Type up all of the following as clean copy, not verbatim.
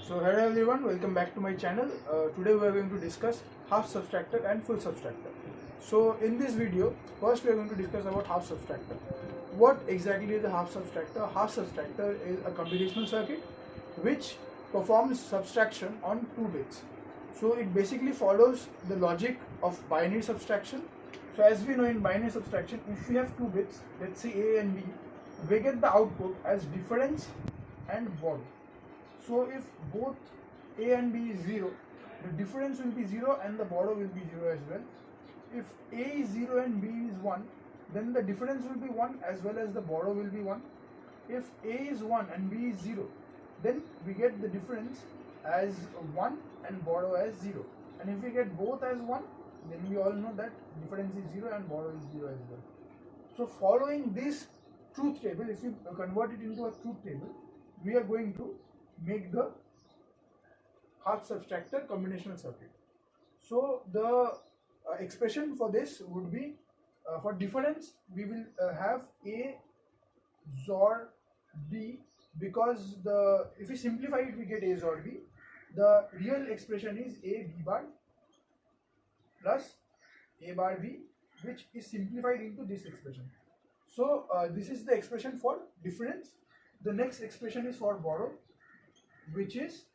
So hello everyone, welcome back to my channel. Today we are going to discuss half subtractor and full subtractor. So in this video, first we are going to discuss about half subtractor. What exactly is a half subtractor? Half subtractor is a combinational circuit which performs subtraction on 2 bits. So it basically follows the logic of binary subtraction. So as we know in binary subtraction, if we have 2 bits, let's say A and B, we get the output as difference and borrow. So if both A and B is 0, the difference will be 0 and the borrow will be 0 as well. If A is 0 and B is 1, then the difference will be 1 as well as the borrow will be 1. If A is 1 and B is 0, then we get the difference as 1 and borrow as 0. And if we get both as 1, then we all know that difference is 0 and borrow is 0 as well. So following this truth table, if you convert it into a truth table, we are going to make the half subtractor combinational circuit. So the expression for this would be, for difference we will have A XOR B, because if we simplify it we get A XOR B. The real expression is A B bar plus A bar B, which is simplified into this expression. So this is the expression for difference. The next expression is for borrow, which is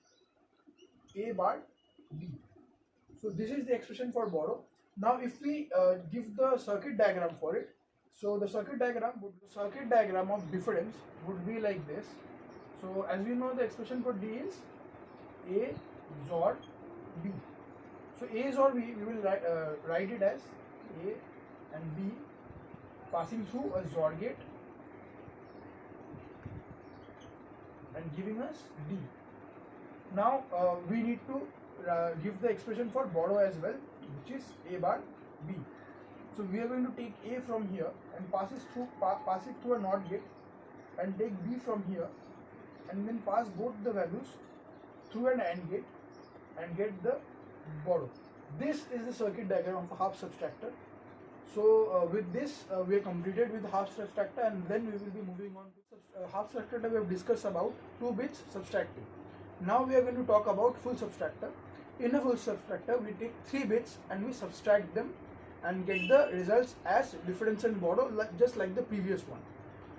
A bar B. So this is the expression for borrow. Now if we give the circuit diagram for it, so the circuit diagram of difference would be like this. So as we know, the expression for D is A XOR B. So A XOR B, we will write it as A and B passing through a XOR gate and giving us D. Now we need to give the expression for borrow as well, which is A bar B. So we are going to take A from here and pass it through a NOT gate, and take B from here and then pass both the values through an AND gate and get the borrow. This is the circuit diagram of a half subtractor. So with this we are completed with half subtractor, and then we will be moving on to half subtractor. We have discussed about 2 bits subtracting. Now we are going to talk about full subtractor. In a full subtractor, we take 3 bits and we subtract them and get the results as difference and borrow, just like the previous one.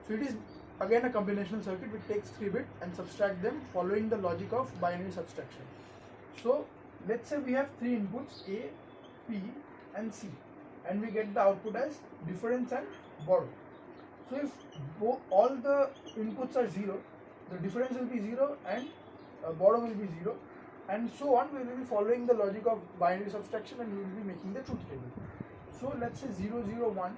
So it is again a combinational circuit which takes 3 bits and subtract them following the logic of binary subtraction. So let's say we have 3 inputs A, P and C, and we get the output as difference and borrow. So if all the inputs are 0, the difference will be 0 and borrow will be 0, and so on. We will be following the logic of binary subtraction and we will be making the truth table. So let's say 0 0 1.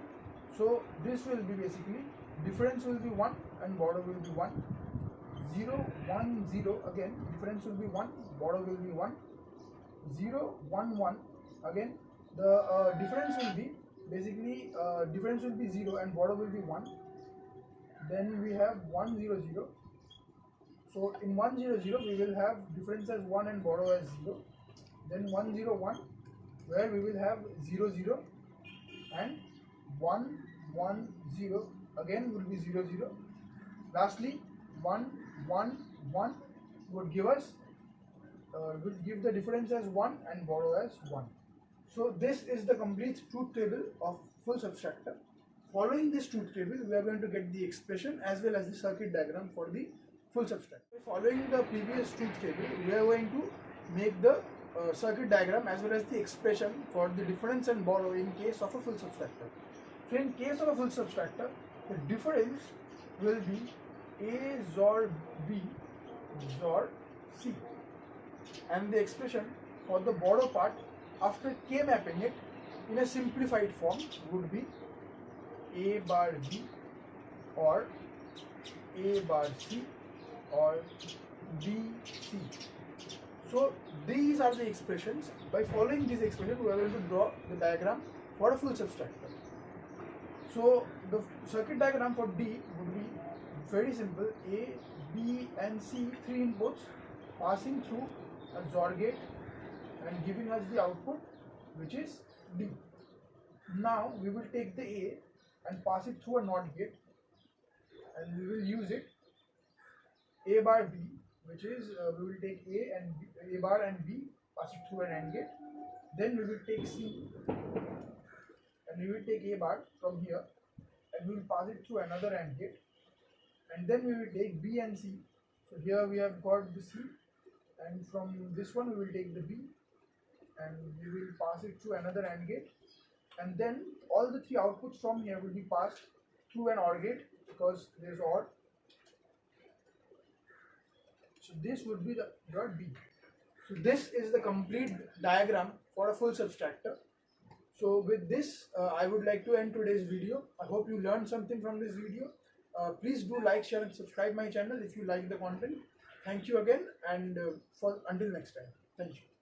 So this will be basically difference will be 1 and borrow will be 1. 0 1 0, again difference will be 1, borrow will be 1. 0 1 1, again the difference will be basically difference will be 0 and borrow will be 1. Then we have 1 0 0. So in 1 0 0 we will have difference as 1 and borrow as 0. Then 1 0 1, where we will have 0 0 and 1 1 0, again will be 0 0. Lastly 1 1 1 would give us will give the difference as 1 and borrow as 1. So this is the complete truth table of full subtractor. Following this truth table, we are going to get the expression as well as the circuit diagram for the full subtractor. Following the previous truth table, we are going to make the circuit diagram as well as the expression for the difference and borrow in case of a full subtractor. So in case of a full subtractor, the difference will be A XOR B XOR C, and the expression for the borrow part after K mapping it in a simplified form would be A bar B or A bar C or B C. So these are the expressions. By following these expressions, we are going to draw the diagram for a full subtractor. So the circuit diagram for D would be very simple: A, B and C, 3 inputs passing through a XOR gate and giving us the output, which is D. Now we will take the A and pass it through a NOT gate, and we will use it A bar B which is we will take A bar and B, pass it through an AND gate. Then we will take C and we will take A bar from here and we will pass it through another AND gate, and then we will take B and C. So here we have got the C, and from this one we will take the B and we will pass it through another AND gate, and then all the three outputs from here will be passed through an OR gate because there is OR. So this would be your B. So this is the complete diagram for a full subtractor. So with this, I would like to end today's video. I hope you learned something from this video. Please do like, share and subscribe my channel if you like the content. Thank you again, and until next time. Thank you.